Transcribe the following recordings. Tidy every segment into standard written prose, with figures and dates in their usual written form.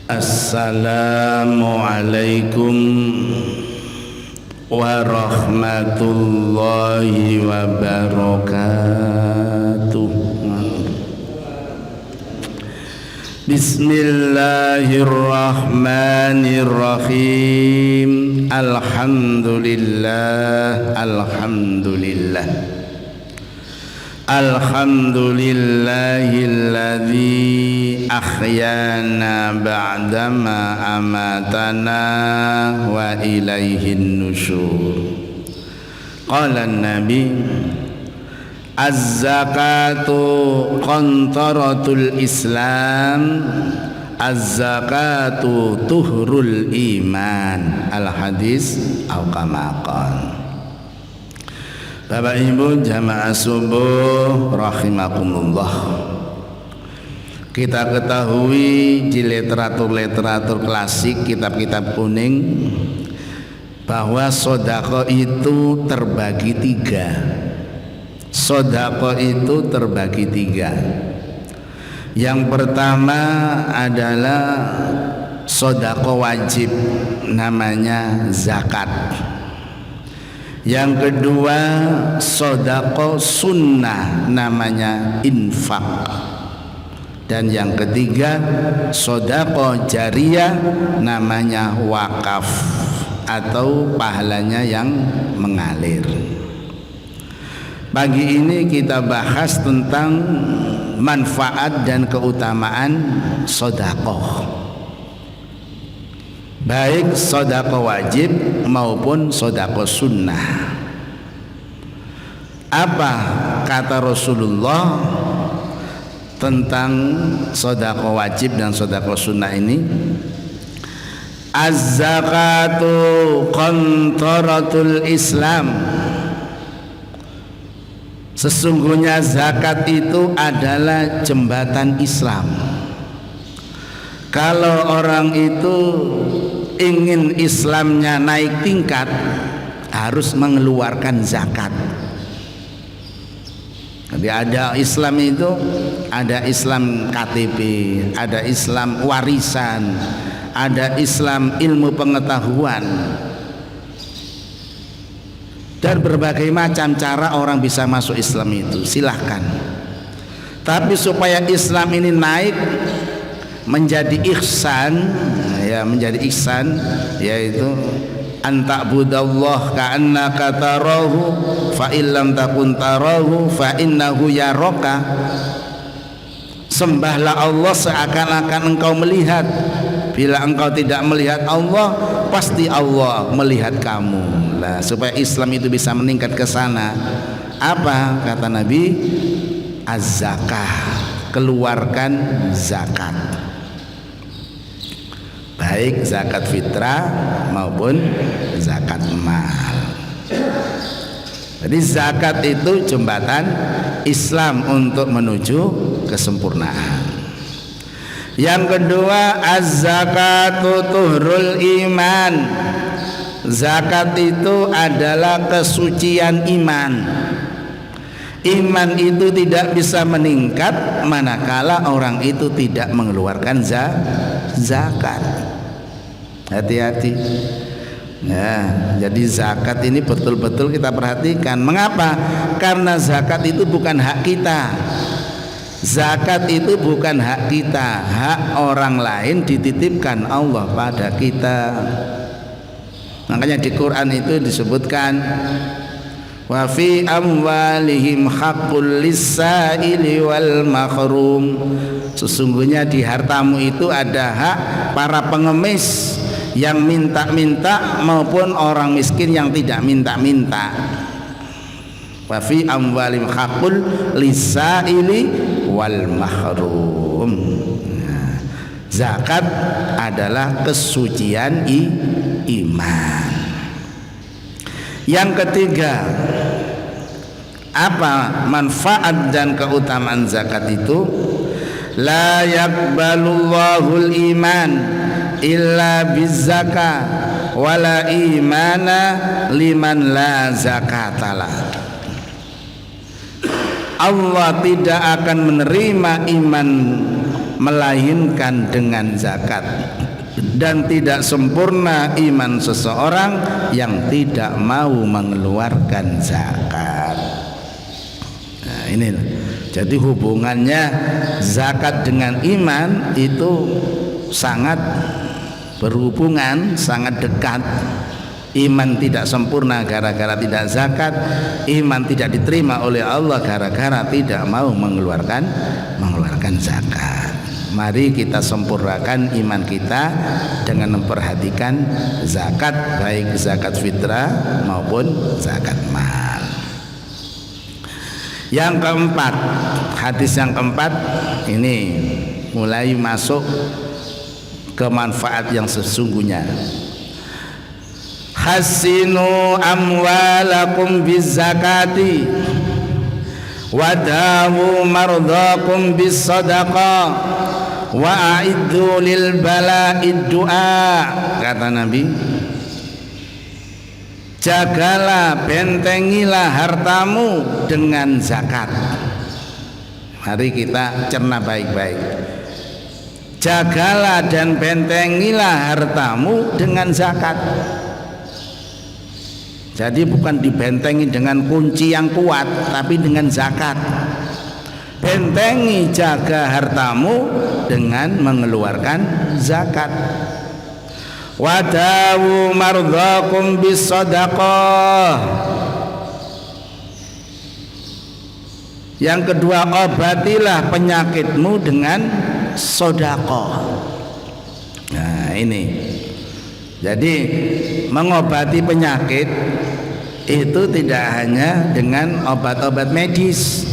Assalamualaikum warahmatullahi wabarakatuh. Bismillahirrahmanirrahim. Alhamdulillah. Alhamdulillahilladzi ahyana ba'dama amatana wa ilaihin nusyur. Qala an-nabi az-zakatu qantaratul islam, az-zakatu tuhrul iman. Al-hadis au kama qala. Bapak Ibu jamaah subuh rahimakumullah. Kita ketahui di literatur klasik, kitab-kitab kuning, bahwa sedekah itu terbagi tiga. Sedekah itu terbagi tiga. Yang pertama adalah sedekah wajib, namanya zakat. Yang kedua sedekah sunnah, namanya infak. Dan yang ketiga sedekah jariyah, namanya wakaf atau pahalanya yang mengalir. Pagi ini kita bahas tentang manfaat dan keutamaan sedekah, baik sedekah wajib maupun sedekah sunnah. Apa kata Rasulullah tentang sedekah wajib dan sedekah sunnah ini? Az-zakatu qantaratul Islam. Sesungguhnya zakat itu adalah jembatan Islam. Kalau orang itu ingin Islamnya naik tingkat, harus mengeluarkan zakat. Jadi ada Islam itu, ada Islam KTP, ada Islam warisan, ada Islam ilmu pengetahuan, dan berbagai macam cara orang bisa masuk Islam itu. Silahkan. Tapi supaya Islam ini naik menjadi ihsan, yaitu anta'budallah ka'annaka tarahu fa illam takun tarahu fa innahu yaraka. Sembahlah Allah seakan-akan engkau melihat. Bila engkau tidak melihat Allah, pasti Allah melihat kamu. Nah, supaya Islam itu bisa meningkat ke sana, apa kata Nabi? Az-zakah, keluarkan zakat, baik zakat fitrah maupun zakat mal. Jadi zakat itu jembatan Islam untuk menuju kesempurnaan. Yang kedua, az-zakatu tuhrul iman. Zakat itu adalah kesucian iman. Iman itu tidak bisa meningkat manakala orang itu tidak mengeluarkan zakat. Hati-hati. Nah, jadi zakat ini betul-betul kita perhatikan. Mengapa? Karena zakat itu bukan hak kita. Zakat itu bukan hak kita, hak orang lain dititipkan Allah pada kita. Makanya di Quran itu disebutkan wa fi amwalihim haqqul lis-sa'ili wal mahrum. Sesungguhnya di hartamu itu ada hak para pengemis yang minta-minta maupun orang miskin yang tidak minta-minta. Wa fi amwalihim haqqul lis-sa'ili wal mahrum. Nah, zakat adalah kesucian iman. Yang ketiga, apa manfaat dan keutamaan zakat itu? La yaqbalullahul iman illa bizzakah wala imana liman la zakatalah. Allah tidak akan menerima iman melainkan dengan zakat, dan tidak sempurna iman seseorang yang tidak mau mengeluarkan zakat. Nah, ini jadi hubungannya zakat dengan iman itu sangat berhubungan, sangat dekat. Iman tidak sempurna gara-gara tidak zakat, iman tidak diterima oleh Allah gara-gara tidak mau mengeluarkan zakat. Mari kita sempurnakan iman kita dengan memperhatikan zakat, baik zakat fitrah maupun zakat mal. Yang keempat, hadis yang keempat ini mulai masuk ke manfaat yang sesungguhnya. Hasinu amwalakum bizzakati wadawu mardakum bisadaqah wa a'iddu lil bala'id du'a. Kata Nabi, jagalah, bentengilah hartamu dengan zakat. Mari kita cerna baik-baik. Jagalah dan bentengilah hartamu dengan zakat. Jadi bukan dibentengi dengan kunci yang kuat, tapi dengan zakat. Bentengi, jaga hartamu dengan mengeluarkan zakat. Wadawu mardakum bisadaqah. Yang kedua, obatilah penyakitmu dengan sedekah. Nah, ini. Jadi mengobati penyakit itu tidak hanya dengan obat-obat medis.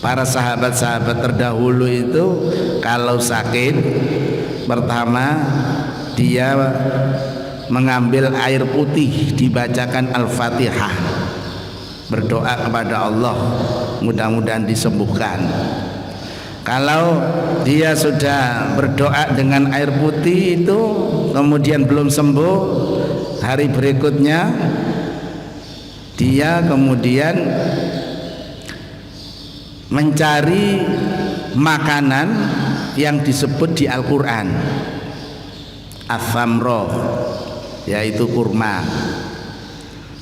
Para sahabat-sahabat terdahulu itu kalau sakit, pertama dia mengambil air putih, dibacakan Al-Fatihah, berdoa kepada Allah mudah-mudahan disembuhkan. Kalau dia sudah berdoa dengan air putih itu kemudian belum sembuh, hari berikutnya dia kemudian mencari makanan yang disebut di Al-Quran as-samro, yaitu kurma,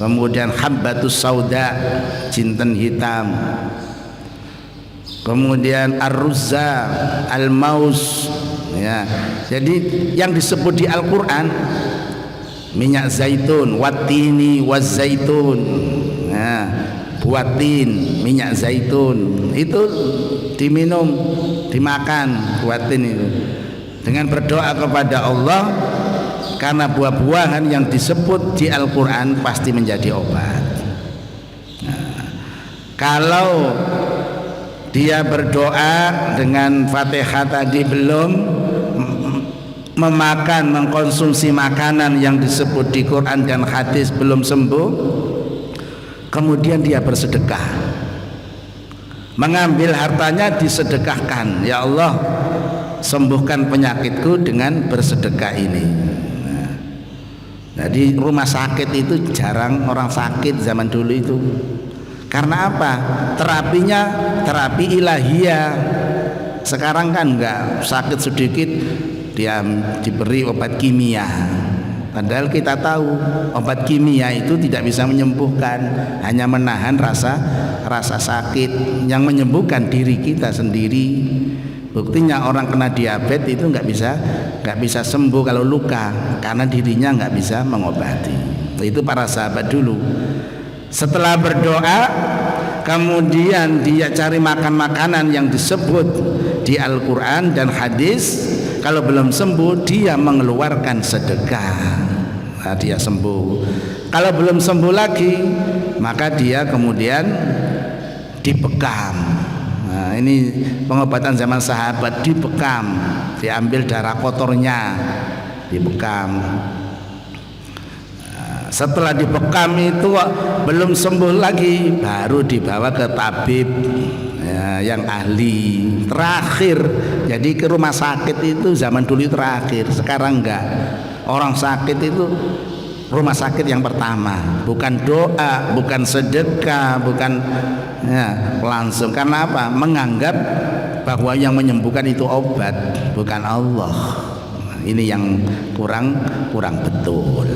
kemudian habbatus sauda, jinten hitam, kemudian ar-ruzza, al-maus, ya. Jadi yang disebut di Al-Quran minyak zaitun, watini wazaitun, ya, buatin, minyak zaitun itu diminum, dimakan, buatin itu dengan berdoa kepada Allah, karena buah-buahan yang disebut di Al-Quran pasti menjadi obat. Nah, kalau dia berdoa dengan Fatihah tadi belum memakan, mengkonsumsi makanan yang disebut di Quran dan hadis belum sembuh, kemudian dia bersedekah, mengambil hartanya disedekahkan. Ya Allah, sembuhkan penyakitku dengan bersedekah ini. Nah, jadi rumah sakit itu jarang orang sakit zaman dulu itu. Karena apa? Terapinya terapi ilahiyah. Sekarang kan enggak, sakit sedikit dia diberi obat kimia. Padahal kita tahu obat kimia itu tidak bisa menyembuhkan, hanya menahan rasa sakit. Yang menyembuhkan diri kita sendiri. Buktinya orang kena diabetes itu nggak bisa sembuh kalau luka, karena dirinya nggak bisa mengobati. Itu para sahabat dulu. Setelah berdoa, kemudian dia cari makan makanan yang disebut di Al-Quran dan hadis. Kalau belum sembuh, dia mengeluarkan sedekah. Nah, dia sembuh. Kalau belum sembuh lagi, maka dia kemudian dibekam. Nah, ini pengobatan zaman sahabat, dibekam, diambil darah kotornya, dibekam. Setelah dibekam itu belum sembuh lagi, baru dibawa ke tabib, ya, yang ahli terakhir. Jadi ke rumah sakit itu zaman dulu terakhir, sekarang enggak. Orang sakit itu rumah sakit yang pertama, bukan doa, bukan sedekah, bukan, ya, langsung. Karena apa? Menganggap bahwa yang menyembuhkan itu obat, bukan Allah. Ini yang kurang betul.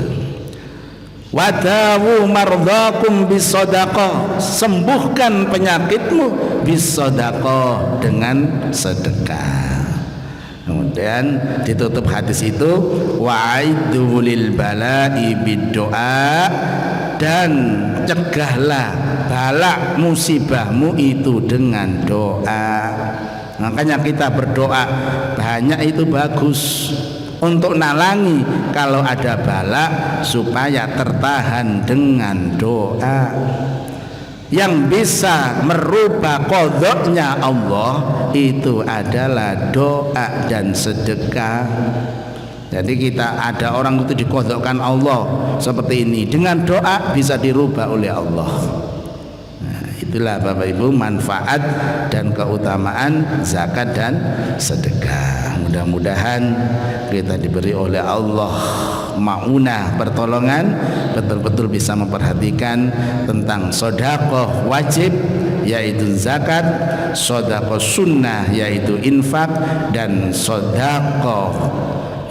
Wadawu mardhakum bisadaqah, sembuhkan penyakitmu bisadaqah, dengan sedekah. Kemudian ditutup hadis itu, wa'iddu lil bala'i biddoa, dan cegahlah bala musibahmu itu dengan doa. Makanya kita berdoa banyak itu bagus, untuk nalangi kalau ada bala supaya tertahan dengan doa. Yang bisa merubah qadanya Allah itu adalah doa dan sedekah. Jadi kita ada orang itu diqadhakan Allah seperti ini, dengan doa bisa dirubah oleh Allah. Itulah Bapak Ibu manfaat dan keutamaan zakat dan sedekah. Mudah-mudahan kita diberi oleh Allah maunah, pertolongan, betul-betul bisa memperhatikan tentang sedekah wajib yaitu zakat, sedekah sunnah yaitu infak, dan sedekah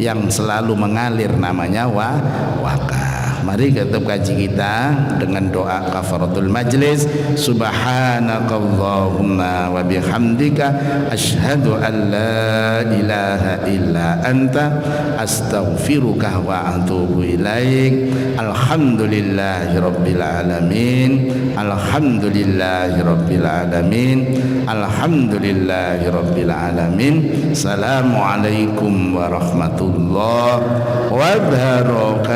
yang selalu mengalir namanya wakaf. Mari kita tutup kaji kita dengan doa kafaratul majlis. Subhanakallahumma wa bihamdika asyhadu an la ilaha illa anta astaghfiruka wa atubu ilaik. Alhamdulillahi rabbil alamin. Alhamdulillahi rabbil alamin. Alhamdulillahi rabbil alamin. Assalamualaikum warahmatullahi wabarakatuh.